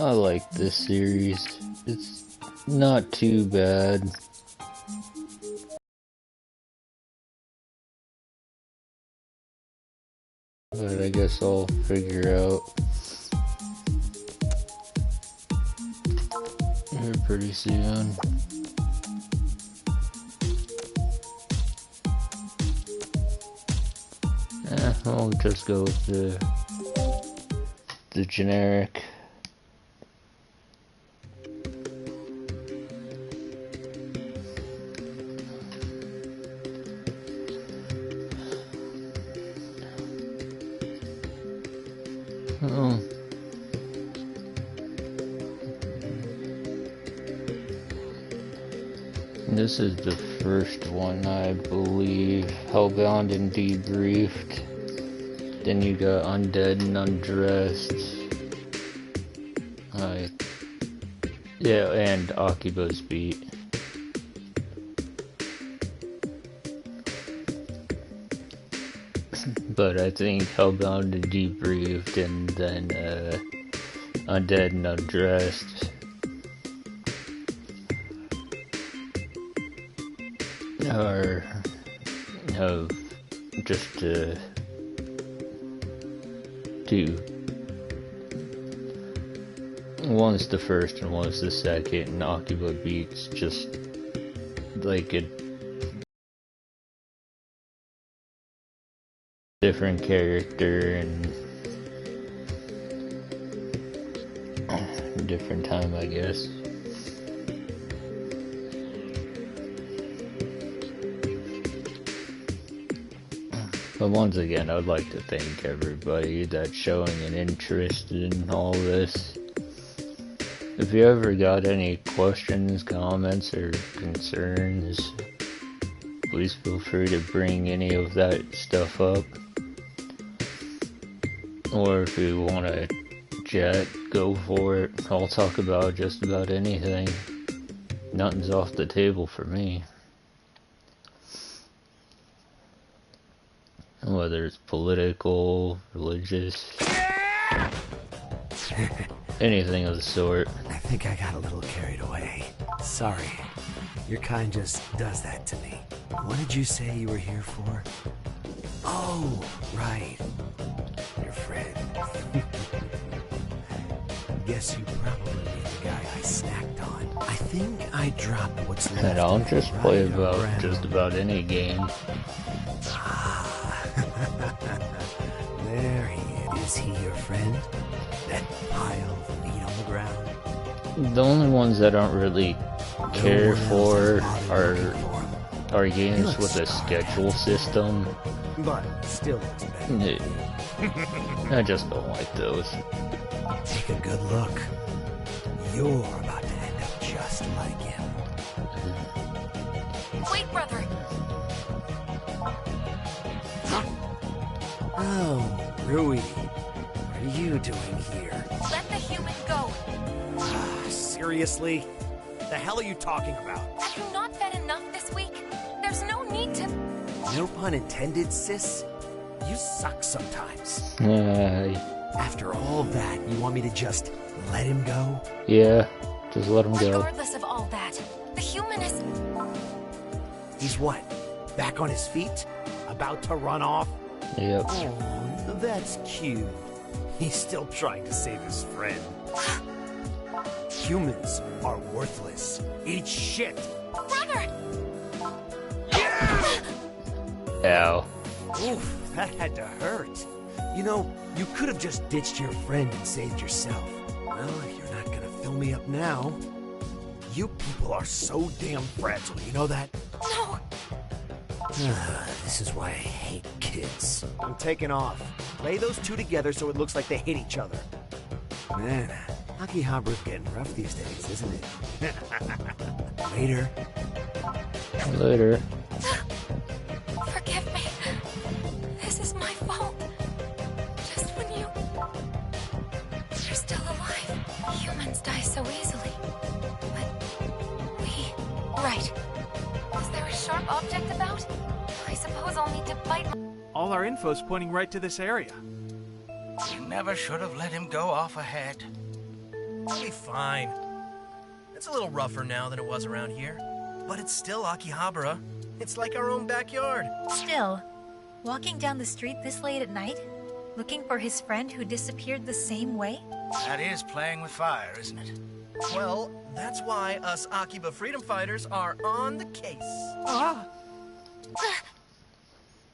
I like this series. It's not too bad. But I guess I'll figure out here pretty soon. I'll just go with the generic. Oh. This is the first one, I believe. Hellbound and Debreafed. Then you got Undead and Undressed. Yeah, and AKIBA'S beat. But I think Hellbound and Debreafed, and then Undead and Undressed are just two. One's the first and one's the second, and AKIBA beats just like a different character and different time, I guess. But once again, I'd like to thank everybody that's showing an interest in all this. If you ever got any questions, comments, or concerns, please feel free to bring any of that stuff up. Or if you want to chat, go for it. I'll talk about just about anything. Nothing's off the table for me. Whether it's political, religious, anything of the sort. I think I got a little carried away. Sorry. Your kind just does that to me. What did you say you were here for? Oh, right. Your friend. Guess you probably mean the guy I snacked on. I think I dropped what's left. And I'll just play about just about any game. There he is. Is he your friend? That pile of meat on the ground? The only ones I don't really care for are games with a schedule system. But still looks better. I just don't like those. Take a good look. You're about to end up just like him. Wait, brother! Oh, Rui. What are you doing here? Let the human go! Seriously? The hell are you talking about? Have you not fed enough this week? There's no need to... No pun intended, sis. You suck sometimes. After all that, you want me to just let him go? Yeah, just let him go. Regardless of all that, the human is... He's what? Back on his feet? About to run off? Yep. Oh, that's cute. He's still trying to save his friend. Humans are worthless. Eat shit! Brother! Yeah! Ow. Oof, that had to hurt. You know, you could have just ditched your friend and saved yourself. Well, if you're not gonna fill me up now... You people are so damn fragile, you know that? No! This is why I hate kids. I'm taking off. Lay those two together so it looks like they hate each other. Man, Akihabara's getting rough these days, isn't it? Later. Later. Forgive me. This is my fault. Just when you're still alive. Humans die so easily. But we... Right. Was there a sharp object about? I suppose I'll need to bite... All our info's pointing right to this area. You never should have let him go off ahead. It'll be fine. It's a little rougher now than it was around here, but it's still Akihabara. It's like our own backyard. Still, walking down the street this late at night, looking for his friend who disappeared the same way? That is playing with fire, isn't it? Well, that's why us Akiba freedom fighters are on the case.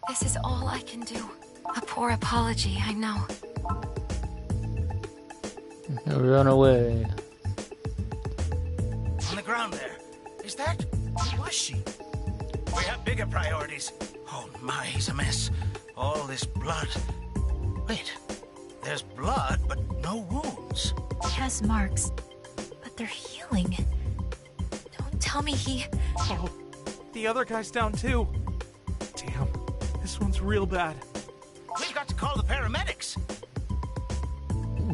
This is all I can do. A poor apology, I know. Run away. On the ground there. Is that? Who was she? We have bigger priorities. Oh my, he's a mess. All this blood. Wait, there's blood, but no wounds. He has marks, but they're healing. Don't tell me he... Oh, the other guy's down too. Damn, this one's real bad. We've got to call the paramedics.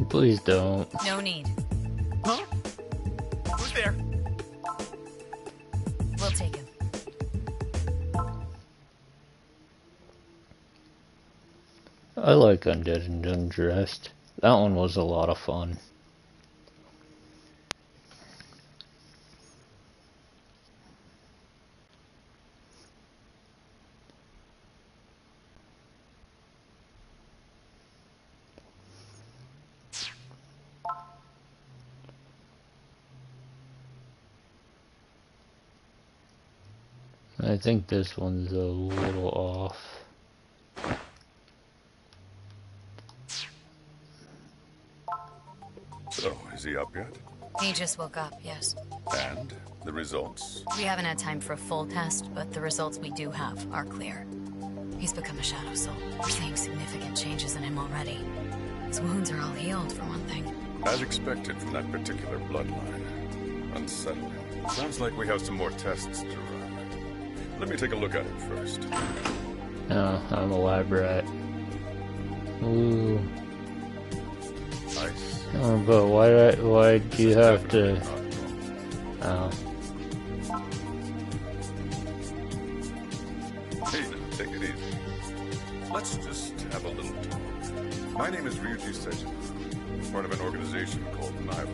Please don't. No need. Huh? Who's there? We'll take him. I like Undead and Undressed. That one was a lot of fun. I think this one's a little off. So, is he up yet? He just woke up, yes. And the results? We haven't had time for a full test, but the results we do have are clear. He's become a shadow soul. We're seeing significant changes in him already. His wounds are all healed, for one thing. As expected from that particular bloodline. Unsettling. Sounds like we have some more tests to run. Let me take a look at it first. Oh, I'm a lab rat. Ooh. Nice. Oh, but why do you have to... Oh. Hey, take it easy. Let's just have a little talk. My name is Ryuji Sejima, part of an organization called NIRA.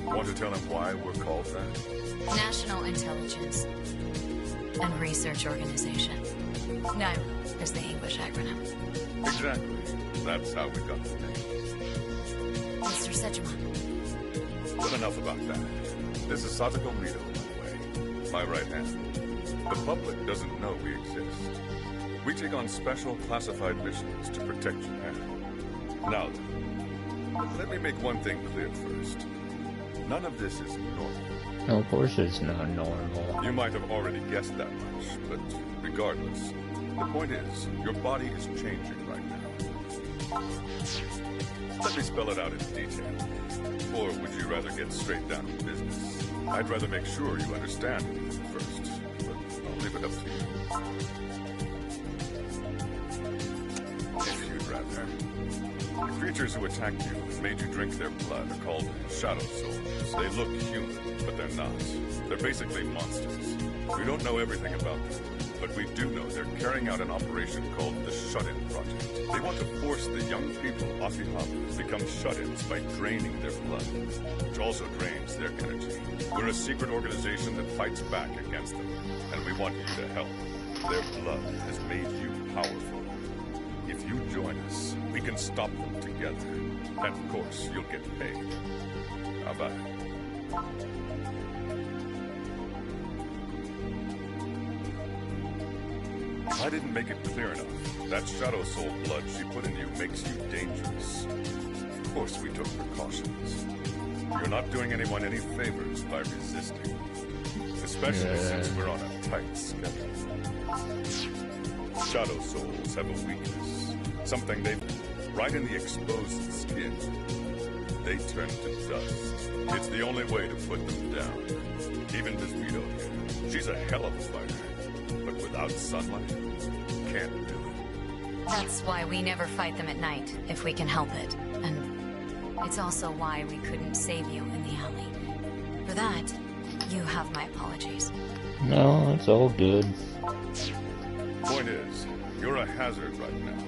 Want to tell him why we're called that? National Intelligence and Research Organization. NIRA is the English acronym. Exactly. That's how we got the name. Mr. Sejima. But enough about that. This is Satoko Mido, by the way. My right hand. The public doesn't know we exist. We take on special classified missions to protect Japan. Now then, let me make one thing clear first. None of this is normal. No, of course it's not normal. You might have already guessed that much, but regardless, the point is, your body is changing right now. Let me spell it out in detail. Or would you rather get straight down to business? I'd rather make sure you understand it first, but I'll leave it up to you. If you'd rather. The creatures who attacked you and made you drink their blood are called shadow souls. They look human, but they're not. They're basically monsters. We don't know everything about them, but we do know they're carrying out an operation called the Shut-In Project. They want to force the young people of Akihabara to become shut-ins by draining their blood, which also drains their energy. We're a secret organization that fights back against them, and we want you to help. Their blood has made you powerful. If you join us, we can stop them together. And of course, you'll get paid. How about it? If I didn't make it clear enough, that Shadow Soul blood she put in you makes you dangerous. Of course, we took precautions. You're not doing anyone any favors by resisting. Especially since we're on a tight schedule. Shadow Souls have a weakness. Something they... right in the exposed skin. They turn to dust. It's the only way to put them down. Even Miss Vito here. She's a hell of a fighter. But without sunlight, can't do it. That's why we never fight them at night, if we can help it. And it's also why we couldn't save you in the alley. For that, you have my apologies. No, it's all good. Point is, you're a hazard right now.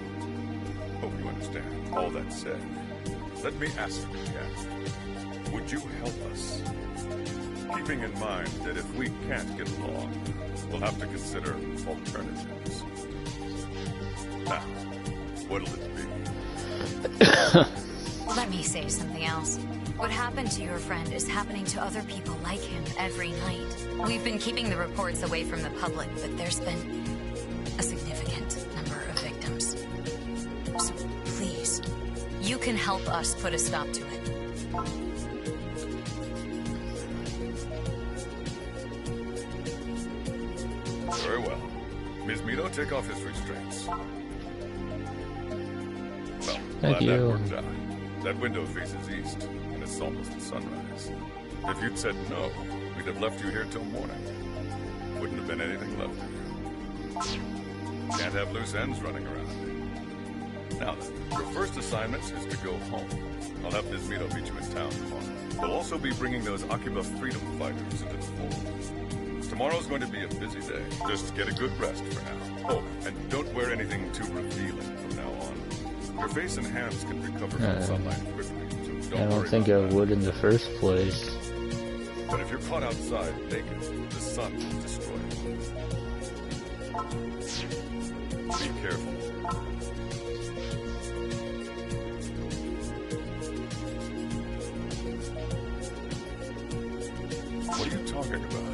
Hope you understand. All that said, Let me ask you again. Would you help us? Keeping in mind that if we can't get along, we'll have to consider alternatives. Now, what'll it be? Let me say something else. What happened to your friend is happening to other people like him every night. We've been keeping the reports away from the public, but there's been a significant number of victims. So please, you can help us put a stop to it. Very well. Ms. Mito, take off his restraints. Well, Thank glad that you. worked out. That window faces east, and it's almost sunrise. If you'd said no, we'd have left you here till morning. Wouldn't have been anything left of you. Can't have loose ends running around. Now then, your first assignment is to go home. I'll have Ms. Mito meet you in town tomorrow. We'll also be bringing those AKIBA freedom fighters into the fold. Tomorrow's going to be a busy day. Just get a good rest for now. Oh, and don't wear anything too revealing from now on. Your face and hands can recover from sunlight quickly, so I don't don't worry think I about that. would in the first place. But if you're caught outside naked, the sun will destroy you. Be careful. What are you talking about?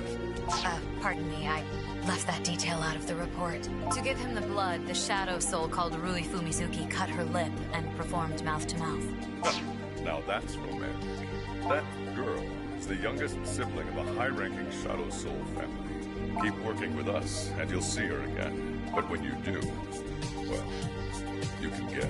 Pardon me, I left that detail out of the report. To give him the blood, the shadow soul called Rui Fumizuki cut her lip and performed mouth-to-mouth. Now that's romantic. That girl is the youngest sibling of a high-ranking Shadow Soul family. Keep working with us, and you'll see her again. But when you do, well, you can get